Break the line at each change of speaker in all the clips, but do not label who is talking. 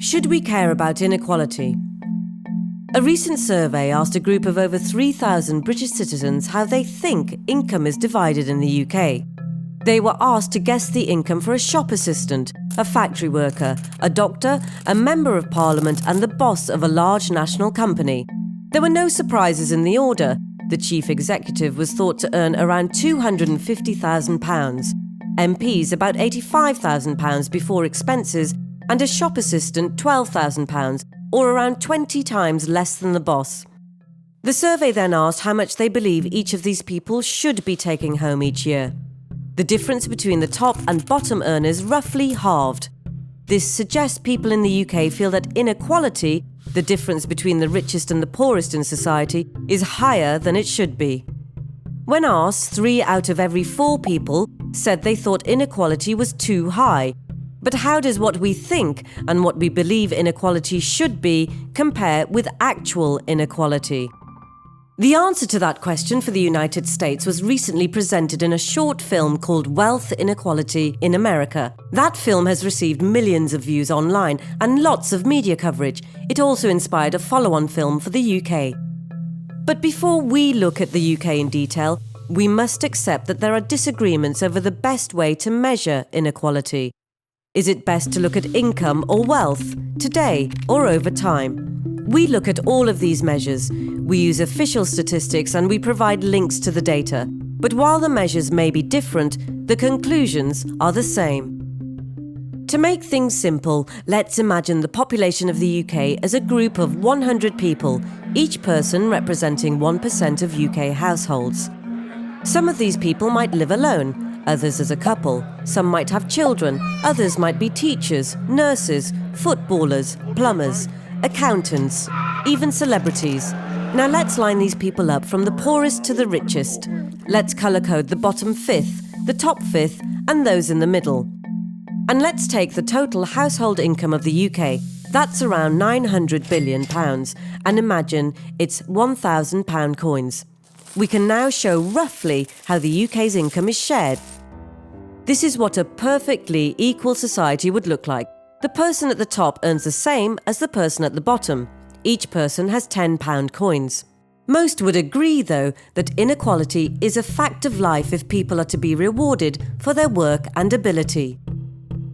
Should we care about inequality? A recent survey asked a group of over 3,000 British citizens how they think income is divided in the UK. They were asked to guess the income for a shop assistant, a factory worker, a doctor, a member of parliament and the boss of a large national company. There were no surprises in the order. The chief executive was thought to earn around £250,000, MPs about £85,000 before expenses, and a shop assistant £12,000, or around 20 times less than the boss. The survey then asked how much they believe each of these people should be taking home each year. The difference between the top and bottom earners roughly halved. This suggests people in the UK feel that inequality, the difference between the richest and the poorest in society, is higher than it should be. When asked, 3 out of every 4 people said they thought inequality was too high. But how does what we think and what we believe inequality should be compare with actual inequality? The answer to that question for the United States was recently presented in a short film called Wealth Inequality in America. That film has received millions of views online and lots of media coverage. It also inspired a follow-on film for the UK. But before we look at the UK in detail, we must accept that there are disagreements over the best way to measure inequality. Is it best to look at income or wealth, today or over time? We look at all of these measures. We use official statistics and we provide links to the data. But while the measures may be different, the conclusions are the same. To make things simple, let's imagine the population of the UK as a group of 100 people, each person representing 1% of UK households. Some of these people might live alone, others as a couple. Some might have children, others might be teachers, nurses, footballers, plumbers, accountants, even celebrities. Now let's line these people up from the poorest to the richest. Let's colour code the bottom fifth, the top fifth, and those in the middle. And let's take the total household income of the UK. That's around £900 billion, and imagine it's £1,000 coins. We can now show roughly how the UK's income is shared. This is what a perfectly equal society would look like. The person at the top earns the same as the person at the bottom. Each person has £10 coins. Most would agree, though, that inequality is a fact of life if people are to be rewarded for their work and ability.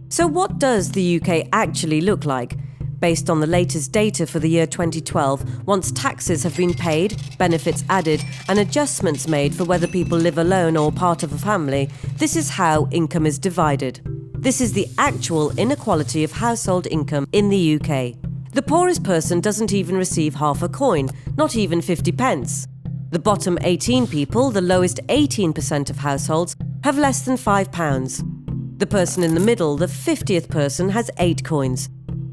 So what does the UK actually look like? Based on the latest data for the year 2012, once taxes have been paid, benefits added, and adjustments made for whether people live alone or part of a family, this is how income is divided. This is the actual inequality of household income in the UK. The poorest person doesn't even receive half a coin, not even 50 pence. The bottom 18 people, the lowest 18% of households, have less than £5. The person in the middle, the 50th person, has 8 coins.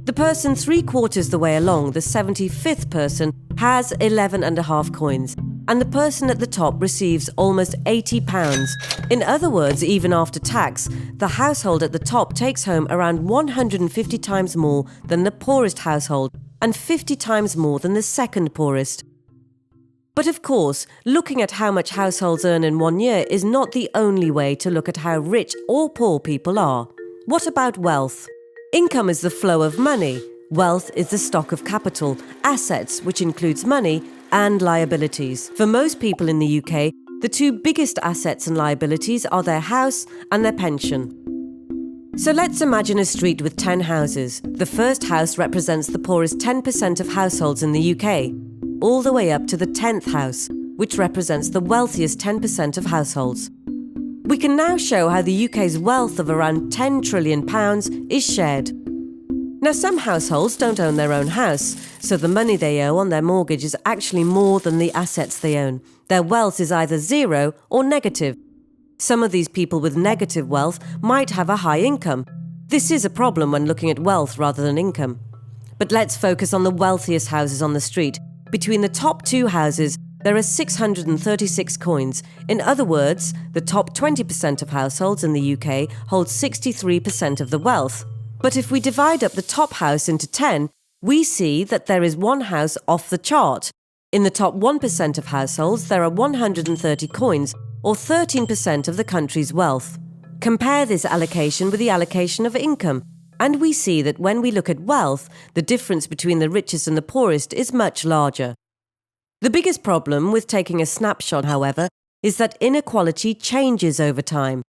The person 3/4 the way along, the 75th person, has 11.5 coins, and the person at the top receives almost £80. In other words, even after tax, the household at the top takes home around 150 times more than the poorest household and 50 times more than the second poorest. But of course, looking at how much households earn in 1 year is not the only way to look at how rich or poor people are. What about wealth? Income is the flow of money. Wealth is the stock of capital, assets, which includes money, and liabilities. For most people in the UK, the 2 biggest assets and liabilities are their house and their pension. So let's imagine a street with 10 houses. The first house represents the poorest 10% of households in the UK, all the way up to the 10th house, which represents the wealthiest 10% of households. We can now show how the UK's wealth of around £10 trillion is shared. Now, some households don't own their own house, so the money they owe on their mortgage is actually more than the assets they own. Their wealth is either zero or negative. Some of these people with negative wealth might have a high income. This is a problem when looking at wealth rather than income. But let's focus on the wealthiest houses on the street. Between the top 2 houses, there are 636 coins. In other words, the top 20% of households in the UK hold 63% of the wealth. But if we divide up the top house into 10, we see that there is one house off the chart. In the top 1% of households, there are 130 coins, or 13% of the country's wealth. Compare this allocation with the allocation of income. And we see that when we look at wealth, the difference between the richest and the poorest is much larger. The biggest problem with taking a snapshot, however, is that inequality changes over time.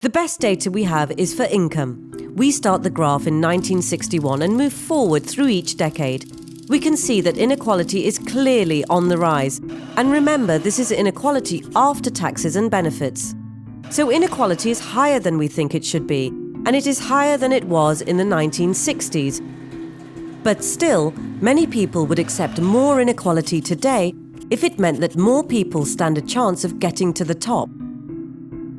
The best data we have is for income. We start the graph in 1961 and move forward through each decade. We can see that inequality is clearly on the rise. And remember, this is inequality after taxes and benefits. So inequality is higher than we think it should be, and it is higher than it was in the 1960s. But still, many people would accept more inequality today if it meant that more people stand a chance of getting to the top.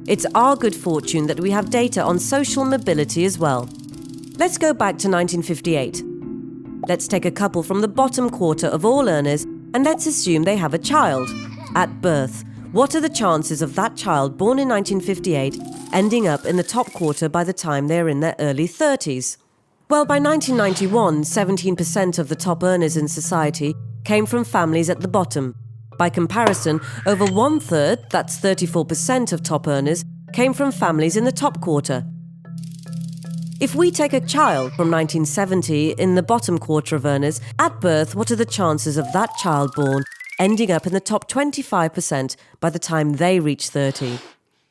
It's our good fortune that we have data on social mobility as well. Let's go back to 1958. Let's take a couple from the bottom quarter of all earners and let's assume they have a child. At birth, what are the chances of that child born in 1958 ending up in the top quarter by the time they're in their early 30s? Well, by 1991, 17% of the top earners in society came from families at the bottom. By comparison, over 1/3, that's 34% of top earners, came from families in the top quarter. If we take a child from 1970 in the bottom quarter of earners, at birth, what are the chances of that child born ending up in the top 25% by the time they reach 30?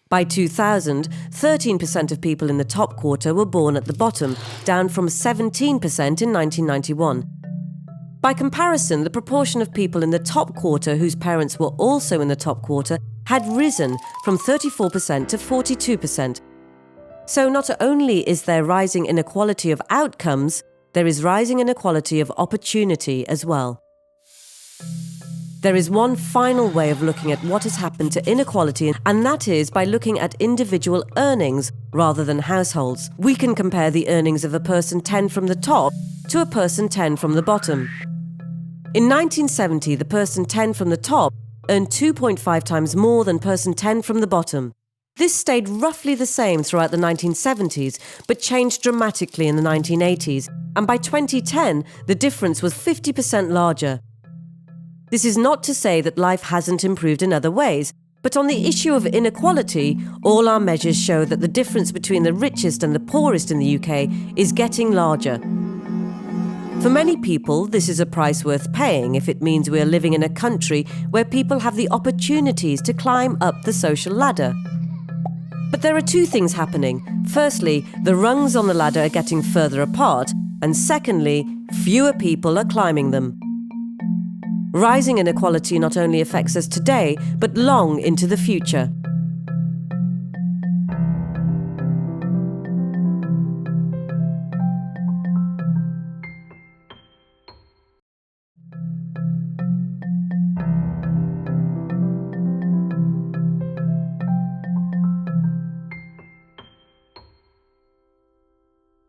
By 2000, 13% of people in the top quarter were born at the bottom, down from 17% in 1991. By comparison, the proportion of people in the top quarter whose parents were also in the top quarter had risen from 34% to 42%. So not only is there rising inequality of outcomes, there is rising inequality of opportunity as well. There is one final way of looking at what has happened to inequality, and that is by looking at individual earnings rather than households. We can compare the earnings of a person 10 from the top to a person 10 from the bottom. In 1970, the person 10 from the top earned 2.5 times more than person 10 from the bottom. This stayed roughly the same throughout the 1970s, but changed dramatically in the 1980s, and by 2010, the difference was 50% larger. This is not to say that life hasn't improved in other ways, but on the issue of inequality, all our measures show that the difference between the richest and the poorest in the UK is getting larger. For many people, this is a price worth paying if it means we are living in a country where people have the opportunities to climb up the social ladder. But there are two things happening. Firstly, the rungs on the ladder are getting further apart, and secondly, fewer people are climbing them. Rising inequality not only affects us today, but long into the future.